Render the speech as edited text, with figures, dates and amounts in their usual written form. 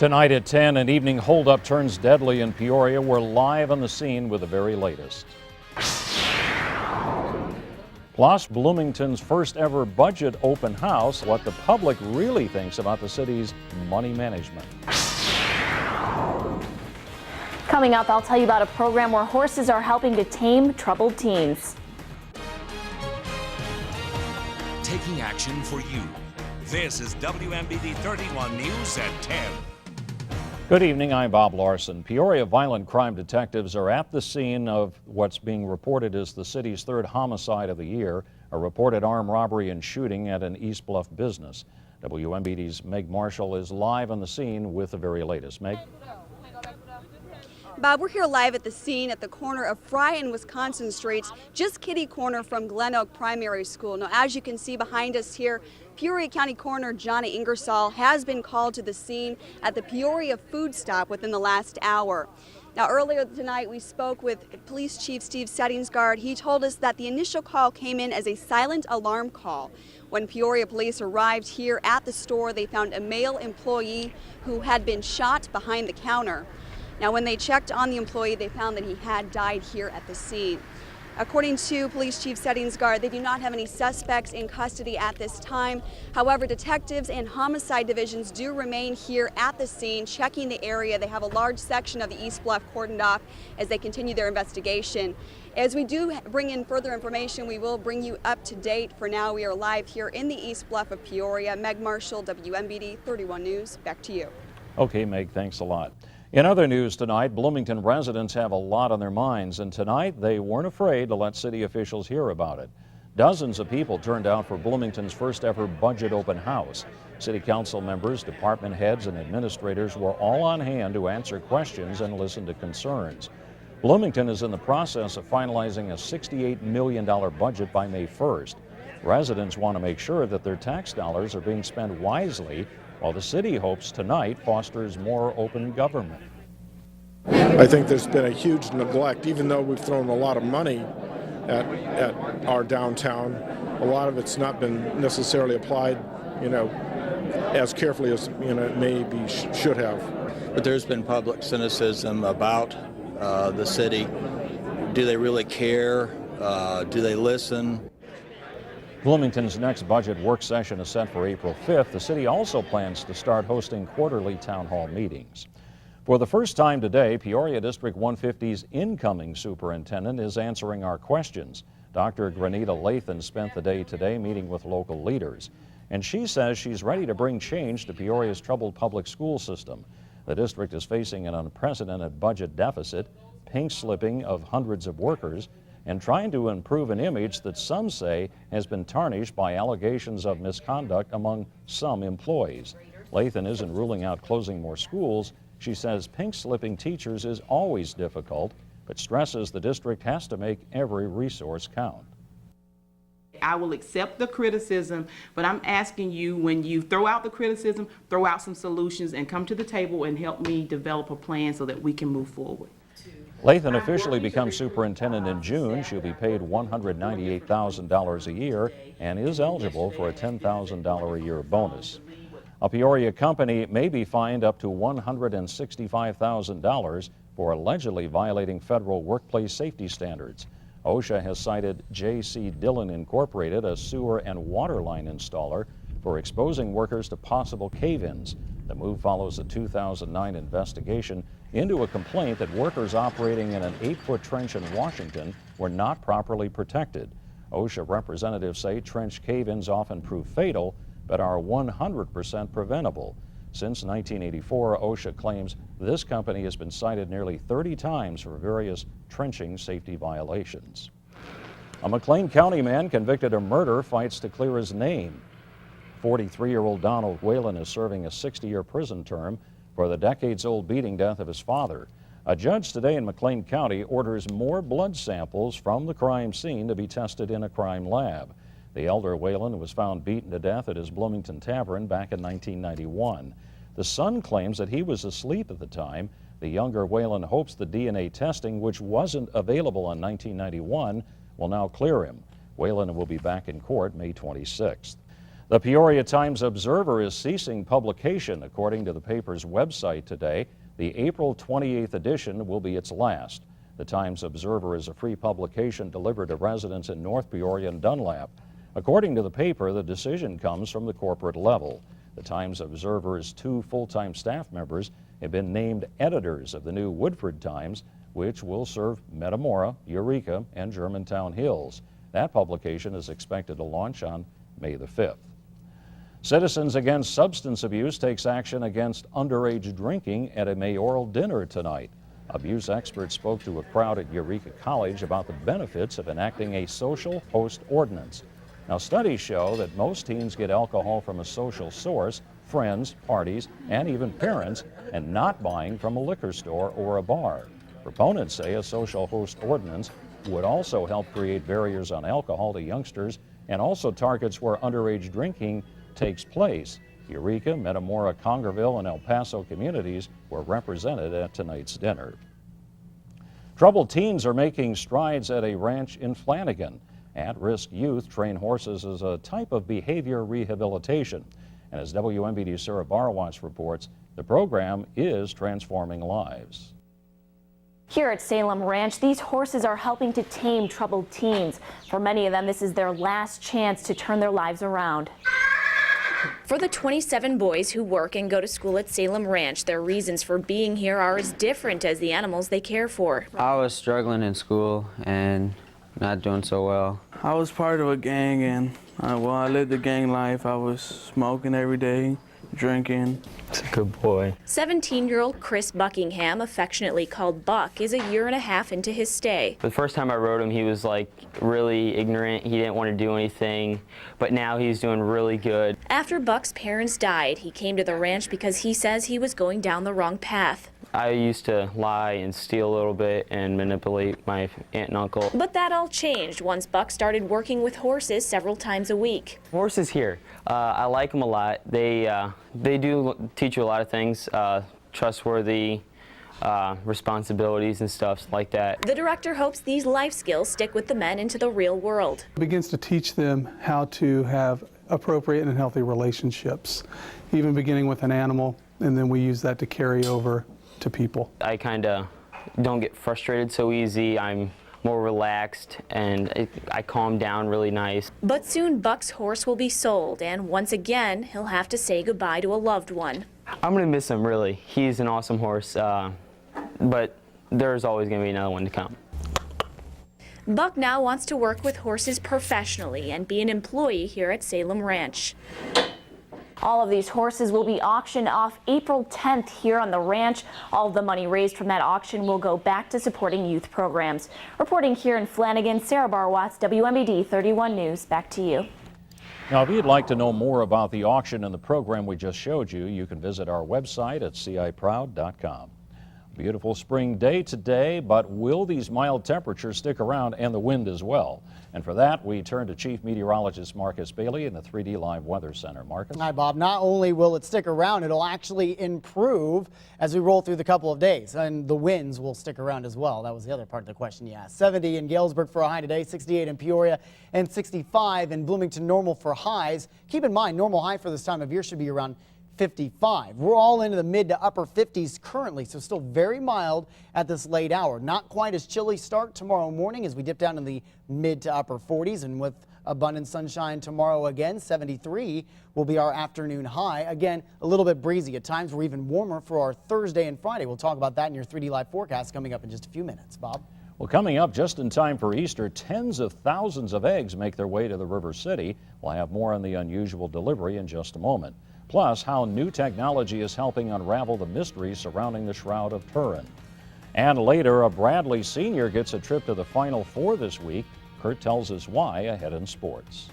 Tonight at 10, an evening holdup turns deadly in Peoria. We're live on the scene with the very latest. Plus, Bloomington's first ever budget open house, what the public really thinks about the city's money management. Coming up, I'll tell you about a program where horses are helping to tame troubled teens. Taking action for you. This is WMBD 31 News at 10. Good evening, I'm Bob Larson. Peoria violent crime detectives are at the scene of what's being reported as the city's third homicide of the year, a reported armed robbery and shooting at an East Bluff business. WMBD's Meg Marshall is live on the scene with the very latest. Meg? Bob, we're here live at the scene at the corner of Fry and Wisconsin Streets, just kitty corner from Glen Oak Primary School. Now, as you can see behind us here, Peoria County Coroner Johnny Ingersoll has been called to the scene at the Peoria Food Stop within the last hour. Now, earlier tonight, we spoke with Police Chief Steve Settingsgard. He told us that the initial call came in as a silent alarm call. When Peoria police arrived here at the store, they found a male employee who had been shot behind the counter. Now, when they checked on the employee, they found that he had died here at the scene. According to Police Chief Settingsgard, they do not have any suspects in custody at this time. However, detectives and homicide divisions do remain here at the scene, checking the area. They have a large section of the East Bluff cordoned off as they continue their investigation. As we do bring in further information, we will bring you up to date. For now, we are live here in the East Bluff of Peoria. Meg Marshall, WMBD 31 News. Back to you. Okay, Meg, thanks a lot. In other news tonight, Bloomington residents have a lot on their minds, and tonight they weren't afraid to let city officials hear about it. Dozens of people turned out for Bloomington's first ever budget open house. City council members, department heads, and administrators were all on hand to answer questions and listen to concerns. Bloomington is in the process of finalizing a $68 million budget by May 1st. Residents want to make sure that their tax dollars are being spent wisely, while the city hopes tonight fosters more open government. I think there's been a huge neglect, even though we've thrown a lot of money at our downtown. A lot of it's not been necessarily applied, as carefully as it maybe should have. But there's been public cynicism about the city. Do they really care? Do they listen? Bloomington's next budget work session is set for April 5th. The city also plans to start hosting quarterly town hall meetings. For the first time today, Peoria District 150's incoming superintendent is answering our questions. Dr. Granita Lathan spent the day today meeting with local leaders, and she says she's ready to bring change to Peoria's troubled public school system. The district is facing an unprecedented budget deficit, pink slipping of hundreds of workers, and trying to improve an image that some say has been tarnished by allegations of misconduct among some employees. Lathan isn't ruling out closing more schools. She says pink slipping teachers is always difficult, but stresses the district has to make every resource count. I will accept the criticism, but I'm asking you, when you throw out the criticism, throw out some solutions and come to the table and help me develop a plan so that we can move forward. Lathan officially becomes superintendent in June. She'll be paid $198,000 a year and is eligible for a $10,000 a year bonus. A Peoria company may be fined up to $165,000 for allegedly violating federal workplace safety standards. OSHA has cited J.C. Dillon Incorporated, a sewer and water line installer, for exposing workers to possible cave-ins. The move follows a 2009 investigation into a complaint that workers operating in an 8-foot trench in Washington were not properly protected. OSHA representatives say trench cave-ins often prove fatal, but are 100% preventable. Since 1984, OSHA claims this company has been cited nearly 30 times for various trenching safety violations. A McLean County man convicted of murder fights to clear his name. 43-year-old Donald Whalen is serving a 60-year prison term for the decades-old beating death of his father. A judge today in McLean County orders more blood samples from the crime scene to be tested in a crime lab. The elder Whalen was found beaten to death at his Bloomington Tavern back in 1991. The son claims that he was asleep at the time. The younger Whalen hopes the DNA testing, which wasn't available in 1991, will now clear him. Whalen will be back in court May 26th. The Peoria Times-Observer is ceasing publication. According to the paper's website today, the April 28th edition will be its last. The Times-Observer is a free publication delivered to residents in North Peoria and Dunlap. According to the paper, the decision comes from the corporate level. The Times-Observer's 2 full-time staff members have been named editors of the new Woodford Times, which will serve Metamora, Eureka, and Germantown Hills. That publication is expected to launch on May the 5th. Citizens Against Substance Abuse takes action against underage drinking at a mayoral dinner tonight. Abuse experts spoke to a crowd at Eureka College about the benefits of enacting a social host ordinance. Now, studies show that most teens get alcohol from a social source, friends, parties, and even parents, and not buying from a liquor store or a bar. Proponents say a social host ordinance would also help create barriers on alcohol to youngsters and also targets where underage drinking takes place. Eureka, Metamora, Congerville, and El Paso communities were represented at tonight's dinner. Troubled teens are making strides at a ranch in Flanagan. At-risk youth train horses as a type of behavior rehabilitation. And as WMBD Sarah Barwatch reports, the program is transforming lives. Here at Salem Ranch, these horses are helping to tame troubled teens. For many of them, this is their last chance to turn their lives around. For the 27 boys who work and go to school at Salem Ranch, their reasons for being here are as different as the animals they care for. I was struggling in school and not doing so well. I was part of a gang, and I lived the gang life. I was smoking every day, drinking. It's a good boy. 17-year-old Chris Buckingham, affectionately called Buck, is a year and a half into his stay. The first time I rode him, he was like really ignorant. He didn't want to do anything, but now he's doing really good. After Buck's parents died, he came to the ranch because he says he was going down the wrong path. I used to lie and steal a little bit and manipulate my aunt and uncle. But that all changed once Buck started working with horses several times a week. Horses here, I like them a lot. They do teach you a lot of things, trustworthy, responsibilities and stuff like that. The director hopes these life skills stick with the men into the real world. It begins to teach them how to have appropriate and healthy relationships, even beginning with an animal, and then we use that to carry over to people. I kind of don't get frustrated so easy. I'm more relaxed and I calm down really nice. But soon Buck's horse will be sold, and once again he'll have to say goodbye to a loved one. I'm gonna miss him, really. He's an awesome horse, but there's always gonna be another one to come. Buck now wants to work with horses professionally and be an employee here at Salem Ranch. All of these horses will be auctioned off April 10th here on the ranch. All of the money raised from that auction will go back to supporting youth programs. Reporting here in Flanagan, Sarah Barwatch, WMBD 31 News. Back to you. Now, if you'd like to know more about the auction and the program we just showed you, you can visit our website at ciproud.com. Beautiful spring day today, but will these mild temperatures stick around and the wind as well? And for that, we turn to Chief Meteorologist Marcus Bailey in the 3D Live Weather Center. Marcus? Hi, Bob. Not only will it stick around, it'll actually improve as we roll through the couple of days, and the winds will stick around as well. That was the other part of the question you asked. 70 in Galesburg for a high today, 68 in Peoria, and 65 in Bloomington. Normal for highs. Keep in mind, normal high for this time of year should be around 55. We're all into the mid to upper 50s currently, so still very mild at this late hour. Not quite as chilly start tomorrow morning as we dip down in the mid to upper 40s, and with abundant sunshine tomorrow again, 73 will be our afternoon high. Again, a little bit breezy at times. We're even warmer for our Thursday and Friday. We'll talk about that in your 3D Live forecast coming up in just a few minutes. Bob? Well, coming up just in time for Easter, tens of thousands of eggs make their way to the River City. We'll have more on the unusual delivery in just a moment. Plus, how new technology is helping unravel the mystery surrounding the Shroud of Turin. And later, a Bradley senior gets a trip to the Final Four this week. Kurt tells us why ahead in sports.